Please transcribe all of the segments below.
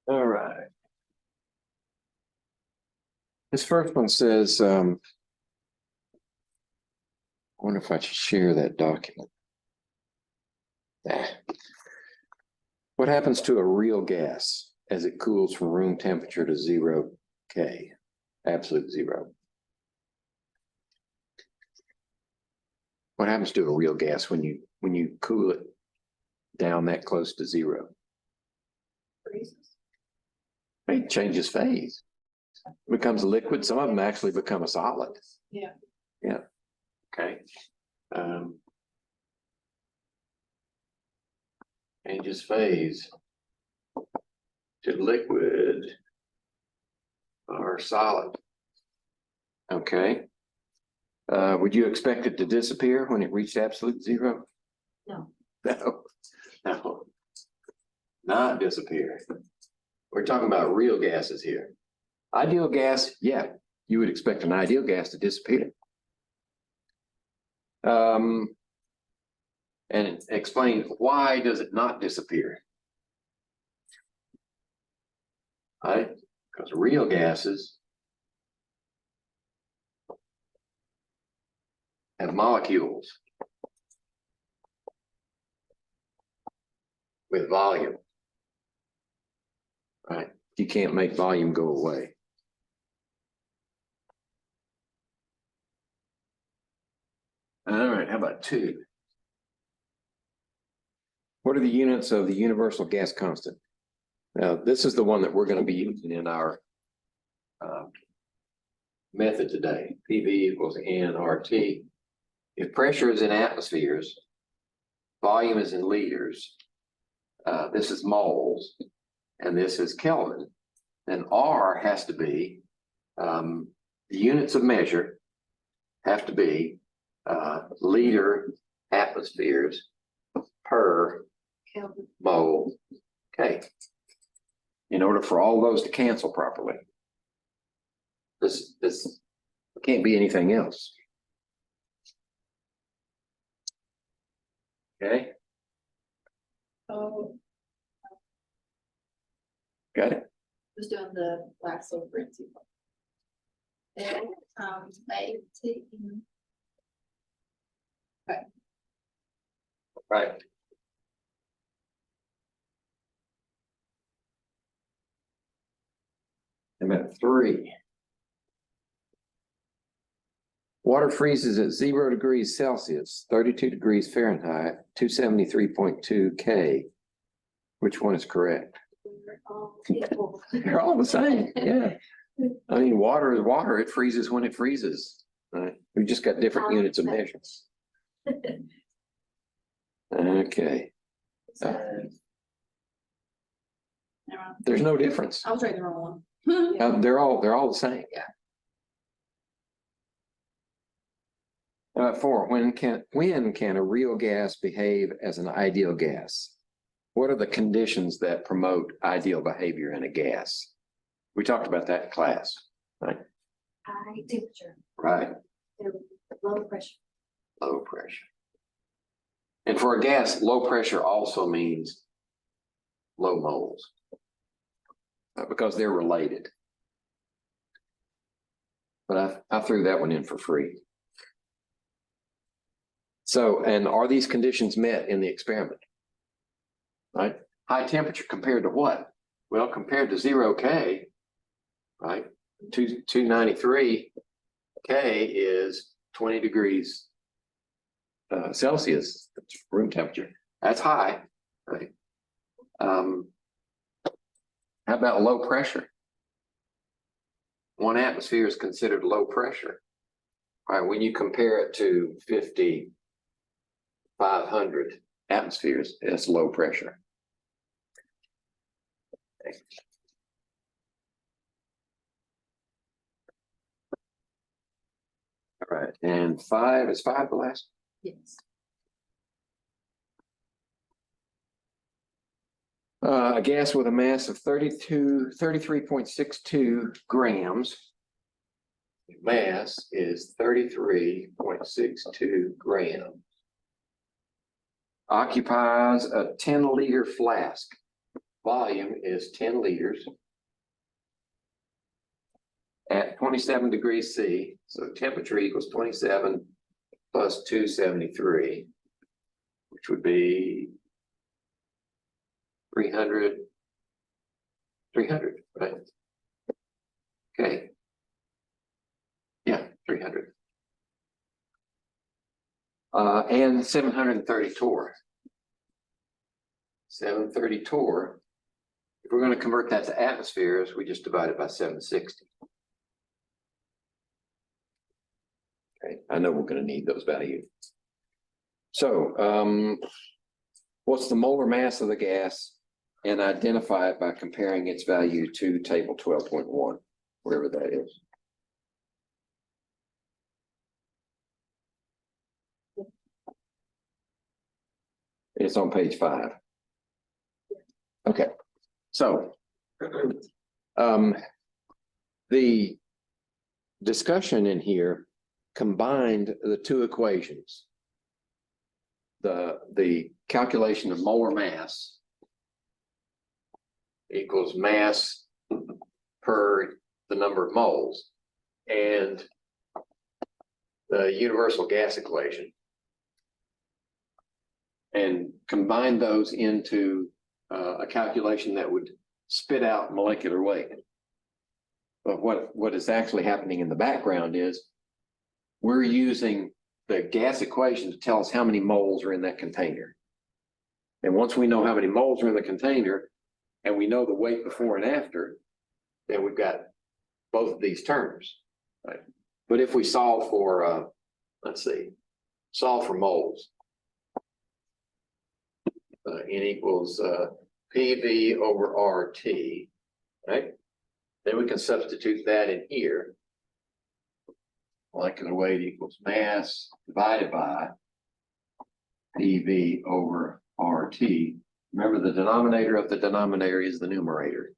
All right. This first one says, I wonder if I should share that document. What happens to a real gas as it cools from room temperature to 0 K, absolute zero? What happens to a real gas when you cool it down that close to zero? Freezes. It changes phase. It becomes a liquid. Some of them actually become a solid. Yeah. Yeah. Okay. Changes phase to liquid or solid. Okay. Would you expect it to disappear when it reached absolute zero? No. No, not disappear. We're talking about real gases here. Ideal gas, yeah, you would expect an ideal gas to disappear. And explain, why does it not disappear? Right? Because real gases have molecules with volume. Right? You can't make volume go away. All right, how about 2? What are the units of the universal gas constant? Now, this is the one that we're going to be using in our method today. PV equals nRT. If pressure is in atmospheres, volume is in liters, this is moles, and this is Kelvin, then R has to be, the units of measure have to be liter atmospheres per Kelvin. mole. Okay. In order for all those to cancel properly. This can't be anything else. Okay. Oh, Got it? just doing the Laxo principle. L times AT. Okay. Right. I'm at 3. Water freezes at 0 degrees Celsius, 32 degrees Fahrenheit, 273.2 K. Which one is correct? We're all equal. They're all the same. Yeah. I mean, water is water. It freezes when it freezes. Right? We've just got different units of measure. Okay. So, never mind. There's no difference. I was reading the wrong one. Yeah. They're all the same. Yeah. 4, when can a real gas behave as an ideal gas? What are the conditions that promote ideal behavior in a gas? We talked about that in class, right? High temperature. Right. Low pressure. Low pressure. And for a gas, low pressure also means low moles, because they're related. But I threw that one in for free. So, and are these conditions met in the experiment? Right? High temperature compared to what? Well, compared to 0 K, right? 293 K is 20 degrees Celsius, that's room temperature. That's high, right? How about low pressure? 1 atmosphere is considered low pressure. All right, when you compare it to 500 atmospheres, it's low pressure. Okay. All right, and 5, is 5 the last? Yes. A gas with a mass of 33.62 grams. Mass is 33.62 grams. Occupies a 10-liter flask volume is 10 liters at 27 degrees C. So temperature equals 27 plus 273, which would be 300, right? Okay. Yeah, 300. And 730 torr. 730 torr. If we're going to convert that to atmospheres, we just divide it by 760. Okay, I know we're going to need those values. So, what's the molar mass of the gas? And identify it by comparing its value to table 12.1, wherever that is. It's on page 5. Okay, so the discussion in here combined the two equations. The calculation of molar mass equals mass per the number of moles, and the universal gas equation, and combine those into a calculation that would spit out molecular weight. But what is actually happening in the background is we're using the gas equation to tell us how many moles are in that container. And once we know how many moles are in the container, and we know the weight before and after, then we've got both of these terms, right? But if we solve for, let's see, solve for moles, N equals PV over RT, right? Then we can substitute that in here. Molecular weight equals mass divided by PV over RT. Remember, the denominator of the denominator is the numerator.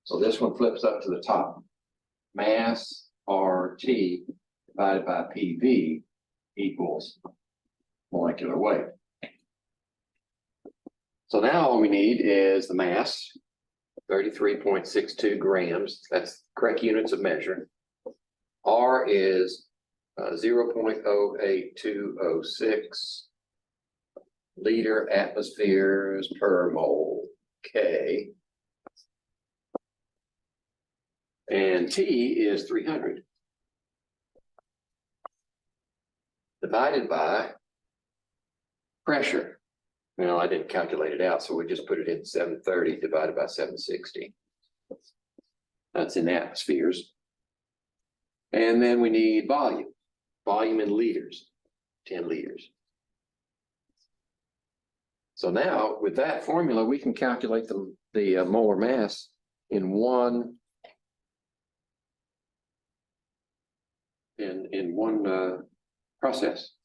So this one flips up to the top. Mass RT divided by PV equals molecular weight. So now all we need is the mass, 33.62 grams. That's correct units of measure. R is 0.08206 liter atmospheres per mole K. And T is 300. Divided by pressure. Well, I didn't calculate it out, so we just put it in 730 divided by 760. That's in atmospheres. And then we need volume. Volume in liters, 10 liters. So now with that formula, we can calculate the molar mass in one process.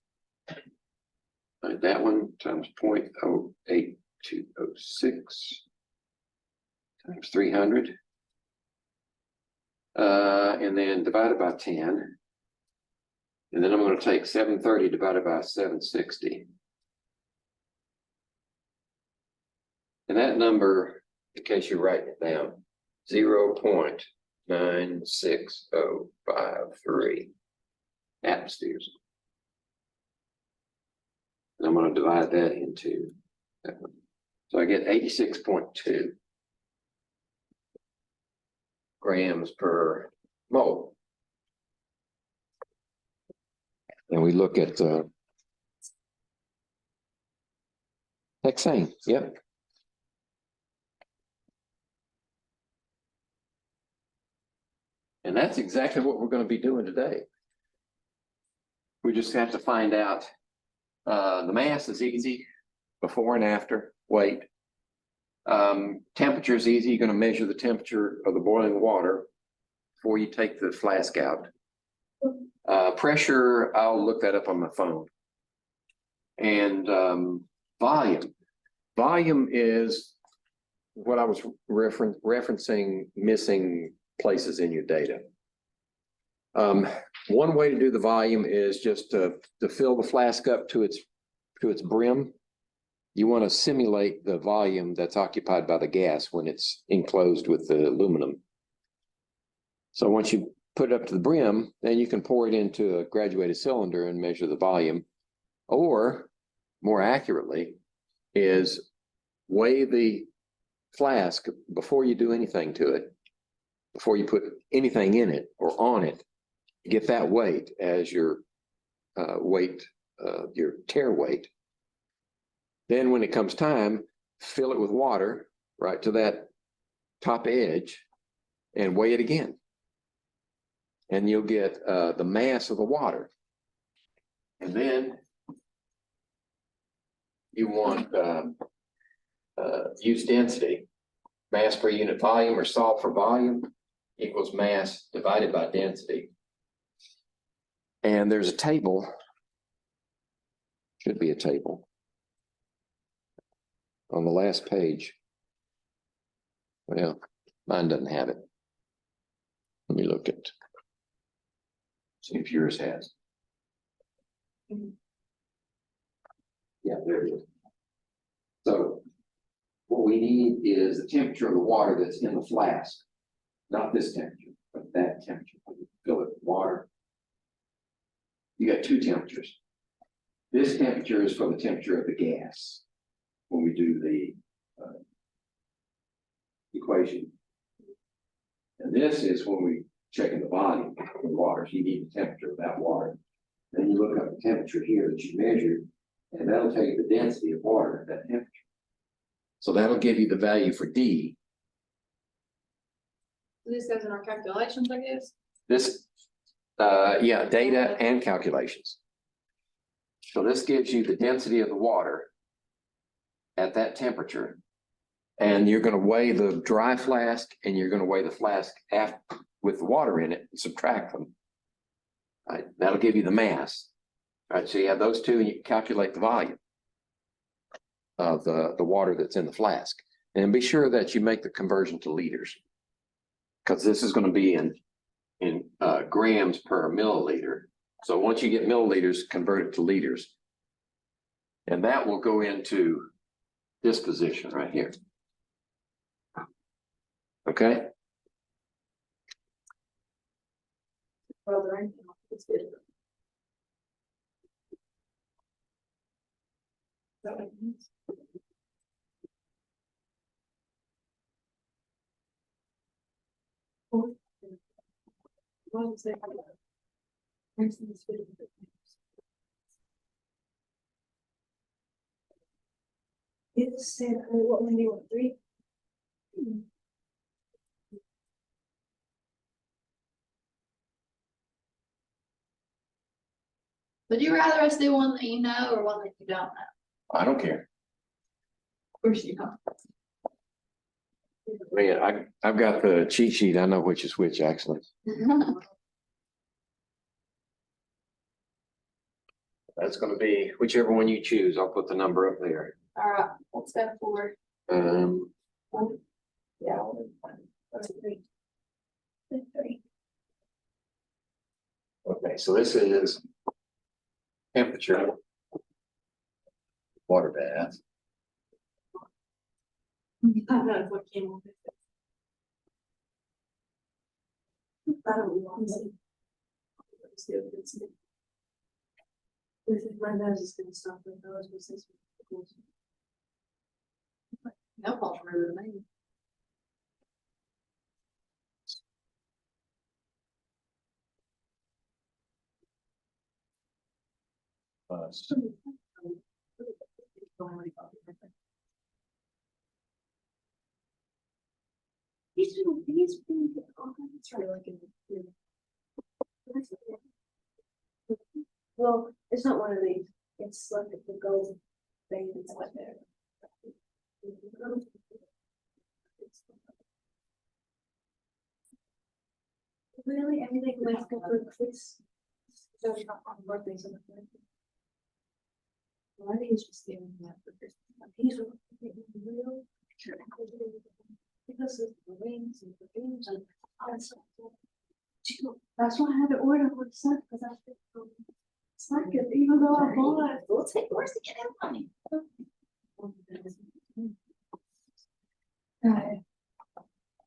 That one times 0.08206 times 300, and then divided by 10. And then I'm going to take 730 divided by 760. And that number, in case you're writing it down, 0.96053 atmospheres. And I'm going to divide that into that one. So I get 86.2 grams per mole. And we look at hexane. Yep. And that's exactly what we're going to be doing today. We just have to find out the mass is easy, before and after, weight. Temperature is easy. You're going to measure the temperature of the boiling water before you take the flask out. Pressure, I'll look that up on my phone. And volume. Volume is what I was referencing missing places in your data. One way to do the volume is just to fill the flask up to its brim, you want to simulate the volume that's occupied by the gas when it's enclosed with the aluminum. So once you put it up to the brim, then you can pour it into a graduated cylinder and measure the volume. Or more accurately is weigh the flask before you do anything to it, before you put anything in it or on it. Get that weight as your weight, your tare weight. Then when it comes time, fill it with water right to that top edge and weigh it again. And you'll get the mass of the water. And then you want use density, mass per unit volume, or salt for volume equals mass divided by density. And there's a table, should be a table, on the last page. Well, mine doesn't have it. Let me look at, see if yours has. Yeah, there it is. So what we need is the temperature of the water that's in the flask, not this temperature, but that temperature. When you fill it with water, you got two temperatures. This temperature is for the temperature of the gas when we do the equation. And this is when we check in the volume of the water. So you need the temperature of that water. Then you look up the temperature here that you measured, and that'll tell you the density of water at that temperature. So that'll give you the value for D. This goes in our calculations, I guess. This, yeah, data and calculations. So this gives you the density of the water at that temperature. And you're going to weigh the dry flask and you're going to weigh the flask after, with the water in it and subtract them. Right, that'll give you the mass. All right, so you have those two and you calculate the volume of the water that's in the flask. And be sure that you make the conversion to liters, because this is going to be in grams per milliliter. So once you get milliliters, convert it to liters. And that will go into this position right here. Okay? Well, there ain't, it's good. That makes sense. Well, it's like, for instance, it said, what one do you want, 3? Would you rather us do one that you know or one that you don't know? I don't care. Of course you don't. Man, I've got the cheat sheet. I know which is which, actually. That's going to be whichever one you choose. I'll put the number up there. All right, let's go for Yeah. That's 3. 3. Okay, so this is temperature, water bath. I don't know what came with it. I don't want to. This is my nose is gonna stop with those with this. no fault for the name. He's been, it's really like well, it's not one of these, it's like the gold thing that's like there. Really, everything let's go for this. So it's not on birthdays and everything. Well, I think it's just giving that for Christmas. He's real. Because of the wings and the dreams and all that stuff. That's why I had to order one set because I think it's not good, even though I bought it. We'll take yours to get that money.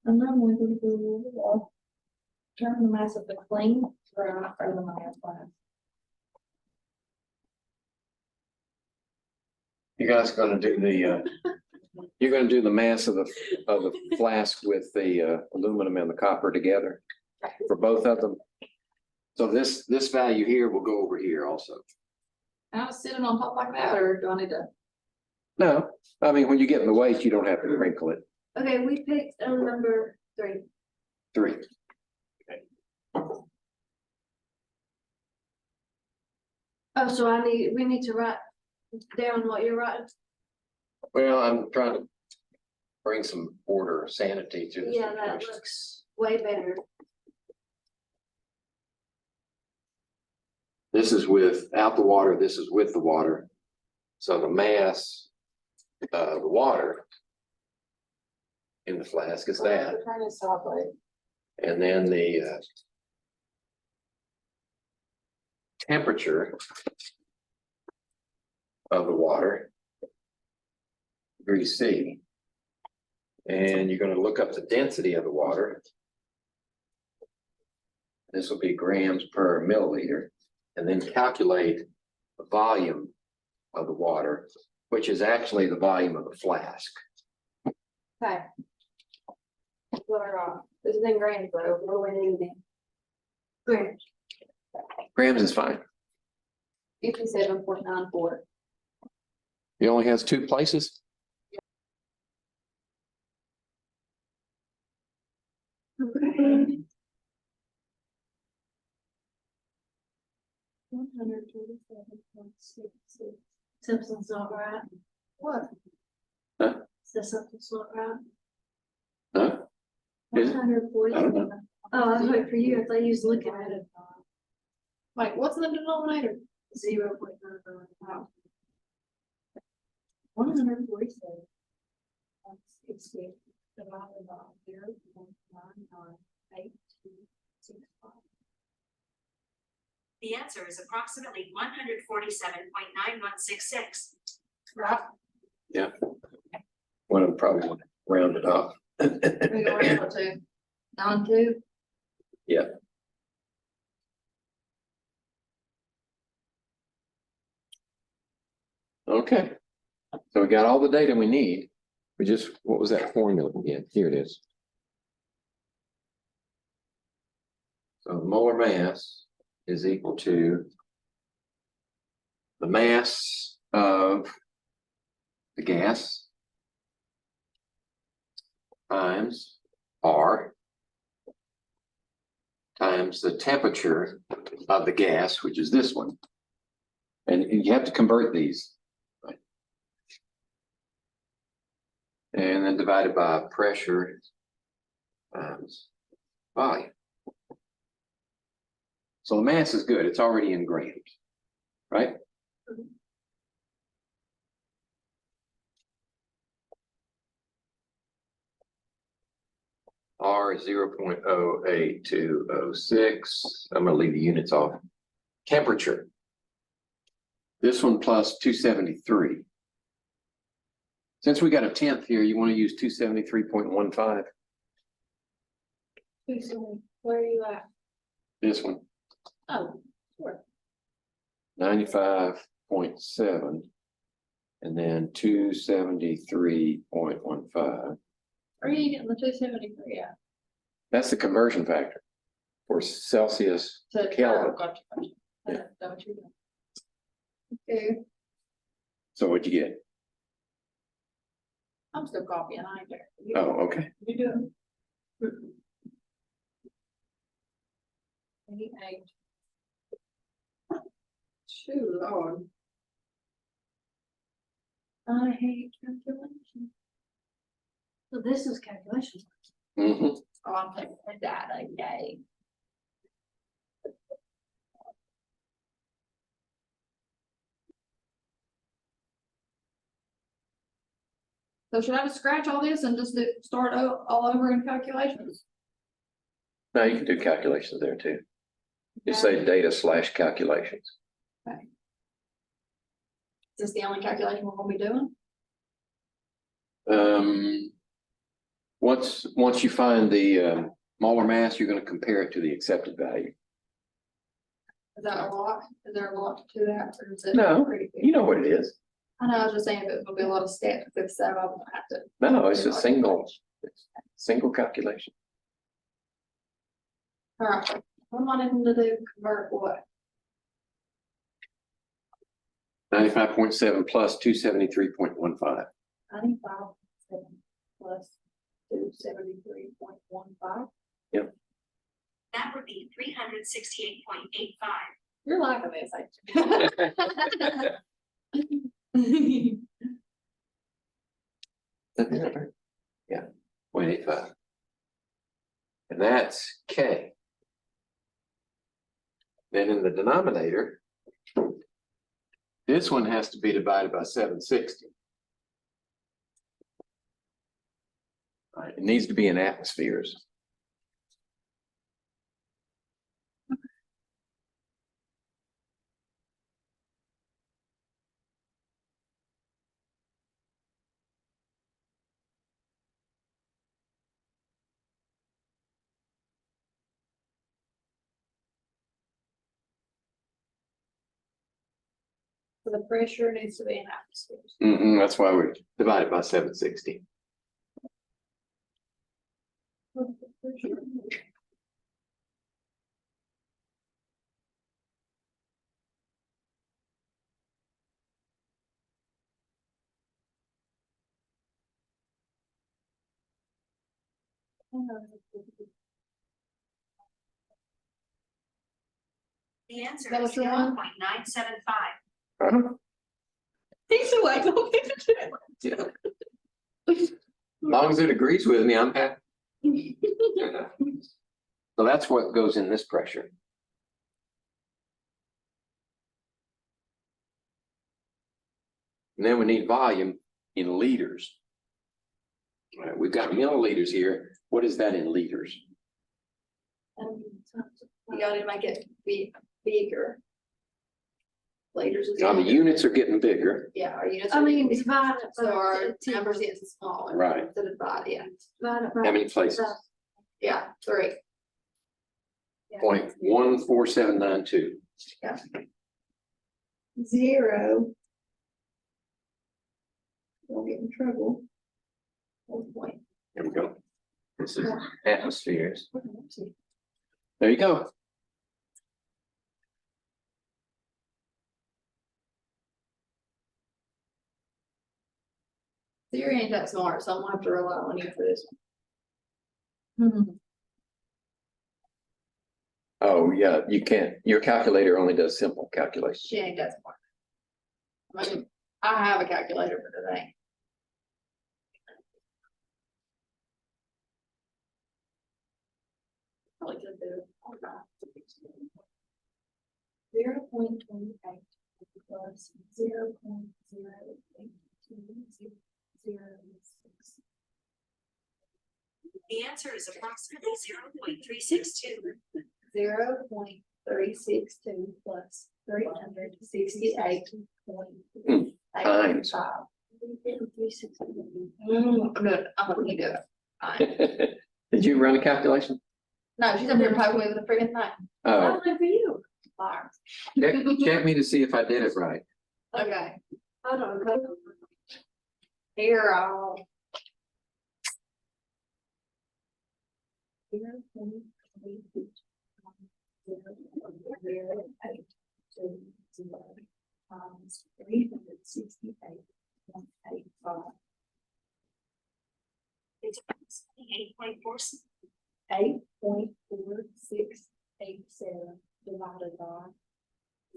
And then we're gonna do, turn the mass of the clean for the mass class. You guys gonna do the, you're gonna do the mass of the flask with the aluminum and the copper together for both of them. So this value here will go over here also. I was sitting on top like that, or do I need to? No, I mean, when you get in the weight, you don't have to wrinkle it. Okay, we picked number 3. 3. Oh, so we need to write down what you're writing? Well, I'm trying to bring some order, sanity to this. Yeah, that looks way better. This is without the water, this is with the water. So the mass, the water in the flask is that. Turn this off, like. And then the temperature of the water, degree C. And you're going to look up the density of the water. This will be grams per milliliter, and then calculate the volume of the water, which is actually the volume of the flask. Okay. What are, this is in grams though, what do we need then? Grams. Grams is fine. 57.94. It only has 2 places. Okay. 147.66. Something's not right. What? So something's not right. No? Is it? 140. I don't know. Oh, I was waiting for you. I thought you was looking at it. Like, what's in the denominator? 0.99. 147. 60 divided by 0.998265. The answer is approximately 147.9166. Right. One of them probably want to round it off. We go right to 92. Yeah. Okay. So we got all the data we need. We just, what was that formula again? Here it is. So the molar mass is equal to the mass of the gas times R times the temperature of the gas, which is this one. And you have to convert these. Right? And then divided by pressure times volume. So the mass is good. It's already in grams, right? R is 0.08206. I'm going to leave the units off. Temperature. This one plus 273. Since we got a tenth here, you want to use 273.15. Where are you at? This one, Oh, sure. 95.7. And then 273.15. Where are you getting the 273 at? That's the conversion factor for Celsius To Kelvin. Gotcha. Yeah. Is that what you're doing? Okay, So what'd you get? I'm still copying, I ain't there. Oh, okay. You do it. 88. Shoot, Lord. I hate calculation. So this is calculation. Mm-hmm. Oh, I'm taking the data, yay. So should I just scratch all this and just start all over in calculations? Now you can do calculations there too. Just say data/calculations. Is this the only calculation we're gonna be doing? Once you find the molar mass, you're gonna compare it to the accepted value. Is that a lot? Is there a lot to that? Or is it No, pretty good? You know what it is. I know, I was just saying if it's gonna be a lot of steps, if so, I won't have to. No, it's a single calculation. All right, what am I needing to do? Convert what? 95.7 plus 273.15. 95.7 plus 273.15. That would be 368.85. You're liking this, ain't Yeah, 0.85. And that's K. Then in the denominator, this one has to be divided by 760. All right, it needs to be in atmospheres. So the pressure needs to be in atmospheres. That's why we divide it by 760. The answer That is was the one? 0.975. Uh-huh. He's like, Yeah. As long as it agrees with me, I'm happy. So that's what goes in this pressure. And then we need volume in liters. All right, we've got milliliters here. What is that in liters? You gotta make it bigger. Liters is. Now the units are getting bigger. Yeah, our units. I are mean, bigger. divide it So by our 10. numbers get smaller. Right. To divide, yeah, Divide it by. How many places? yeah, 3. 0.14792. Yeah. 0. Don't get in trouble. 1 point. There we go. This is atmospheres. There you go. Siri ain't that smart, so I'm gonna have to rely on you for this one. Oh, yeah, you can't. Your calculator only does simple calculations. She ain't that smart. I mean, I have a calculator for today. Probably could do it. 0.28 plus 0.082006. The answer is approximately 0.362. 0.362 plus 368.85. Times. Good, I'm gonna do it. Fine. Did you run a calculation? No, she's up here poking me with a friggin' thing. Oh, Good for you. Fire. check me to see if I did it right. Okay, I don't know. here I'll. 0.0820 times 368.85. It's approximately 8.4. 8.4687 divided by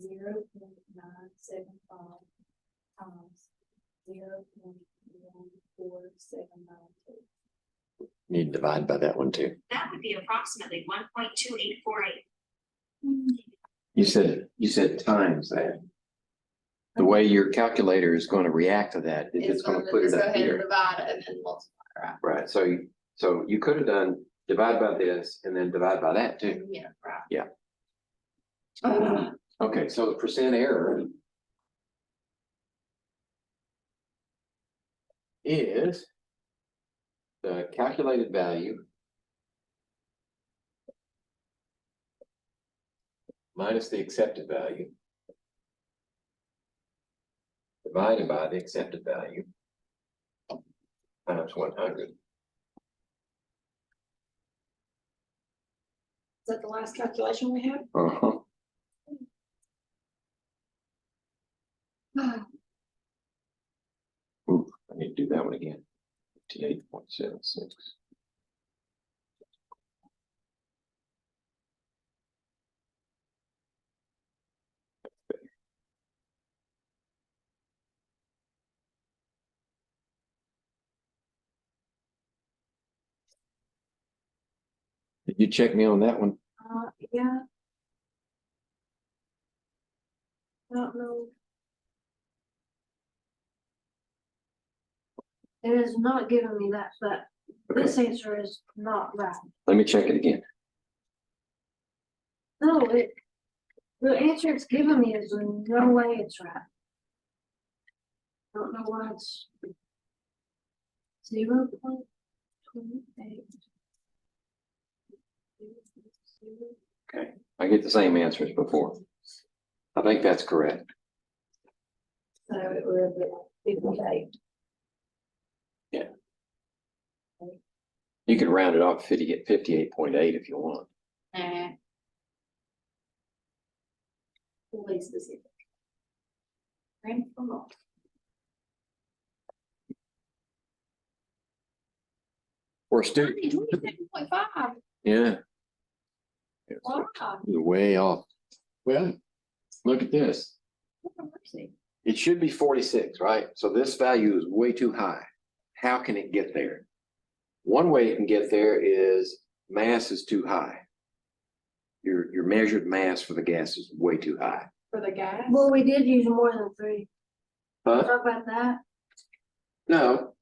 0.975 times 0.14792. You divide by that one too. That would be approximately 1.2848. You said times that. The way your calculator is going to react to that, it's going to put just it go up ahead and here. divide it and then multiply, right? Right, so you could have done divide by this and then divide by that too. Yeah, right. Yeah. Okay, so the percent error is the calculated value minus the accepted value divided by the accepted value times 100. Is that the last calculation we have? Uh-huh. Ooh, I need to do that one again. 58.76. Did you check me on that one? Yeah. I don't know. It is not giving me that, but this Okay, answer is not right. let me check it again. No, the answer it's giving me is no way it's right. Don't know why it's 0.28. Okay, I get the same answer as before. I think that's correct. So it would be 58. You could round it off 58.8 if you want. Nah. Fully specific. Grand for more. For a student, 27.5. yeah. Wow. You're way off. Well, look at this. Mercy. It should be 46, right? So this value is way too high. How can it get there? One way it can get there is mass is too high. Your measured mass for the gas is way too high. For the gas? Well, we did use more than 3. Huh? Talk about that. No.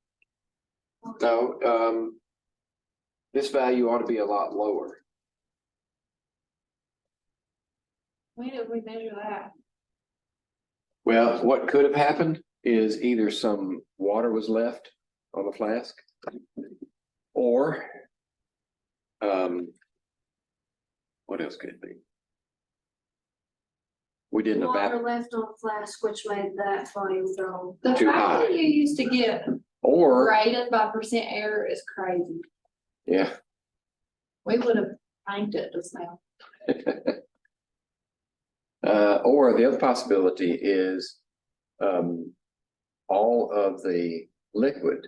No, this value ought to be a lot lower. When did we measure that? Well, what could have happened is either some water was left on the flask or what else could it be? We didn't Water evaporate left on flask, which made that volume go. The Too fact high. that you used to get or, graded by percent error is crazy. yeah. We would have tanked it just now. Or the other possibility is all of the liquid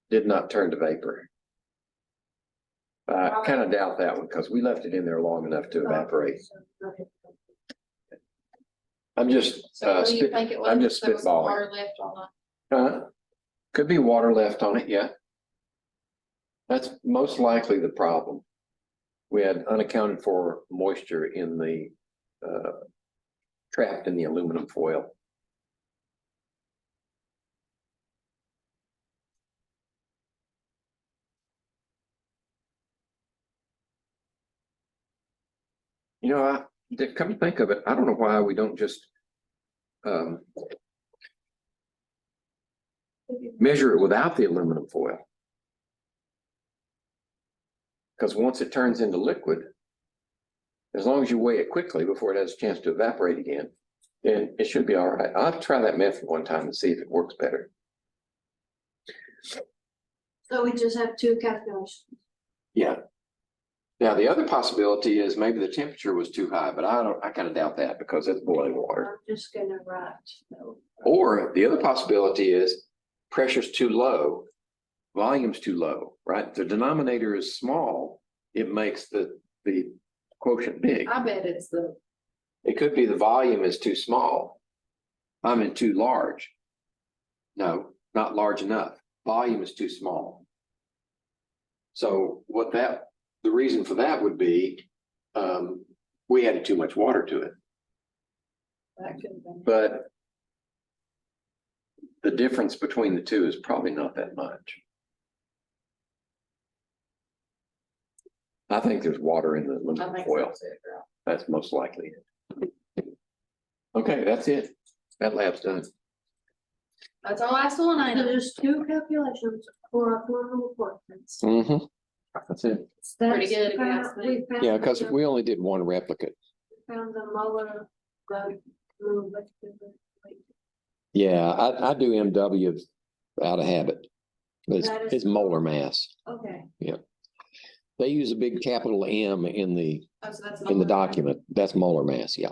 did not turn to vapor. I kind of doubt that one because we left it in there long enough to evaporate. I'm just, So what do you think it was? I'm just There was some spitballing. water left on Could be water left on it, yeah. That's most likely the problem. We had unaccounted for moisture in the, trapped in the aluminum foil. You know, come to think of it, I don't know why we don't just measure it without the aluminum foil. Because once it turns into liquid, as long as you weigh it quickly before it has a chance to evaporate again, then it should be all right. I'll have to try that method one time and see if it works better. So we just have 2 calculations. Yeah. Now, the other possibility is maybe the temperature was too high, but I kind of doubt that because it's boiling water. I'm just gonna write. No. Or the other possibility is pressure's too low, volume's too low, right? The denominator is small. It makes the quotient big. I bet it's the, It could be the volume is too small. I mean, too large. No, not large enough. Volume is too small. So the reason for that would be, we added too much water to it, that could have been. but the difference between the two is probably not that much. I think there's water in the I aluminum think foil. so too, girl. That's most likely. Okay, that's it. That lab's done. That's our last one I So know. there's two calculations for affordable apartments. Mm-hmm. That's it. Pretty good, if you ask me. We found Yeah, because the- we only did one replicate. Found the Mueller, the. Yeah, I do MW out of habit. It's, That is it's molar mass. Okay, They use a big capital M in the Oh, so that's document. That's molar mass, yeah.